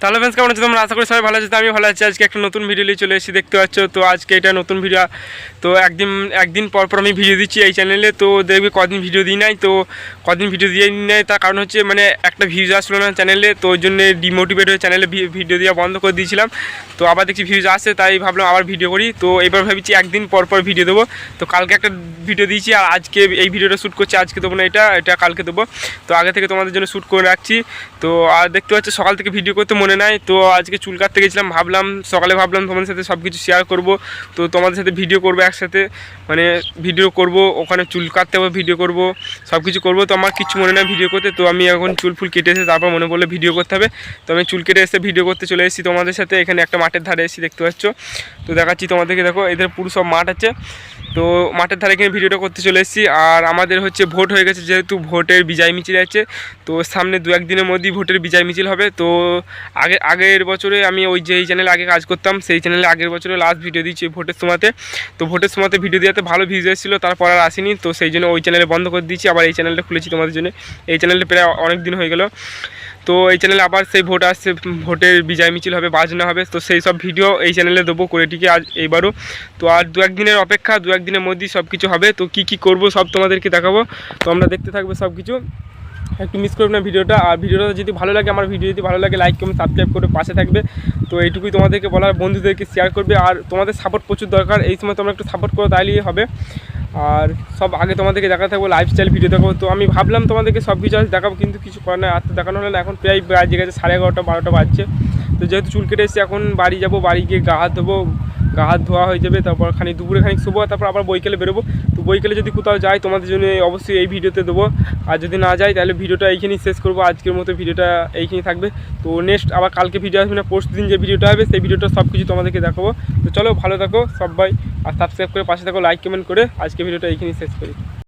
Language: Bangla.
তাহলে ফ্রেন্ডস কেমন আছে তোমরা? আশা করি সবাই ভালো আছে। তো আমি ভালো আছি। আজকে একটা নতুন ভিডিও নিয়ে চলে এসেছি, দেখতে পাচ্ছ। তো আজকে এটা নতুন ভিডিও। তো একদিন পর পর আমি ভিডিও দিচ্ছি এই চ্যানেলে। তো দেখবে কদিন ভিডিও দিই নাই, তো কদিন ভিডিও দিয়ে নাই তার কারণ হচ্ছে মানে একটা ভিউজ আসলো না চ্যানেলে, তো ওই জন্য ডিমোটিভেট হয়ে চ্যানেলে ভিডিও দেওয়া বন্ধ করে দিয়েছিলাম। তো আবার দেখছি ভিউজ আসছে, তাই ভাবলাম আবার ভিডিও করি। তো এবার ভাবছি একদিন পর পর ভিডিও দেবো। তো কালকে একটা ভিডিও দিয়েছি, আর আজকে এই ভিডিওটা শ্যুট করছি। আজকে দেবো না, এটা কালকে দেবো। তো আগে থেকে তোমাদের জন্য শ্যুট করে রাখছি। তো আর দেখতে পাচ্ছ সকাল থেকে ভিডিও করতে মনে নাই। তো আজকে চুল কাটতে গেছিলাম, সকালে ভাবলাম তোমাদের সাথে সব কিছু শেয়ার করব। তো তোমাদের সাথে ভিডিও করবো একসাথে, মানে ভিডিও করব, ওখানে চুল কাটতে হবে, ভিডিও করব, সব কিছু করবো। তো আমার কিছু মনে নাই ভিডিও করতে। তো আমি এখন চুল ফুল কেটে এসে তারপর মনে পড়লে ভিডিও করতে হবে। তো আমি চুল কেটে এসে ভিডিও করতে চলে এসেছি তোমাদের সাথে। এখানে একটা মাঠের ধারে এসেছি, দেখতে পাচ্ছ। তো দেখাচ্ছি তোমাদেরকে, দেখো এদের পুরো সব মাঠ আছে। তো মাঠের ধারে এখানে ভিডিওটা করতে চলে এসেছি। আর আমাদের হচ্ছে ভোট হয়ে গেছে, যেহেতু ভোটের বিজয় মিছিল আছে। তো সামনে 2-1 দিনের মধ্যেই ভোটের বিজয় মিছিল হবে। তো আগের বছরে আমি ওই যে এই চ্যানেলে আগে কাজ করতাম, সেই চ্যানেলে আগের বছরে লাস্ট ভিডিও দিচ্ছি ভোটের সময়তে। তো ভোটের সময়তে ভিডিও দেওয়াতে ভালো ভিউজ এসেছিলো, তারপর আর আসেনি। তো সেই জন্য ওই চ্যানেলে বন্ধ করে দিয়েছি, আবার এই চ্যানেলটা খুলেছি তোমাদের জন্য। এই চ্যানেলটা প্রায় অনেক দিন হয়ে গেল। তো এই চ্যানেলে আবার সেই ভোট আসছে, ভোটের বিজয় মিছিল হবে, বাজনা হবে। তো সেই সব ভিডিও এই চ্যানেলে দেবো করে টিকে এইবারও। তো আর 2-1 দিনের অপেক্ষা, 2-1 দিনের মধ্যেই সব কিছু হবে। তো কী করবো সব তোমাদেরকে দেখাবো। তো আমরা দেখতে থাকবে সব কিছু, একটু মিস করবে না ভিডিওটা। আর ভিডিওটা যদি ভালো লাগে, আমার ভিডিও যদি ভালো লাগে, লাইক কমেন্ট সাবস্ক্রাইব করে পাশে থাকবে। তো এইটুকুই তোমাদেরকে বলার, বন্ধুদেরকে শেয়ার করবে। আর তোমাদের সাপোর্ট প্রচুর দরকার, এই সময় তোমরা একটু সাপোর্ট করো, তাইলেই হবে। আর সব আগে তোমাদেরকে দেখাতে থাকবো, লাইফস্টাইল ভিডিও দেখাবো। তো আমি ভাবলাম তোমাদেরকে সব কিছু আজ দেখাবো, কিন্তু কিছু করার নয়, আর তো দেখানো হলো না। এখন প্রায় বাজে গেছে 11:30-12টা বাজছে। তো যেহেতু চুল কেটে এসেছি, এখন বাড়ি যাবো, বাড়ি গিয়ে গা হাত ধোবো, গা হাত ধোয়া হয়ে যাবে। তারপর দুপুরে খানিক শোবো, তারপর আবার বৈকালে বেরোবো। তো বৈকালে যদি কোথাও যাই তোমাদের জন্য অবশ্যই এই ভিডিওতে দেবো। আর যদি না যাই তাহলে ভিডিওটা এইখানেই শেষ করবো। আজকের মতো ভিডিওটা এইখানেই থাকবে। তো নেক্সট আবার কালকে ভিডিও আসবে না, পরশু দিন যে ভিডিওটা হবে সেই ভিডিওটা সব কিছু তোমাদেরকে দেখাবো। তো চলো, ভালো থাকো সবাই, আর সাবস্ক্রাইব করে পাশে থাকো, লাইক কমেন্ট করে। আজকে ভিডিওটা এইখানেই শেষ করি।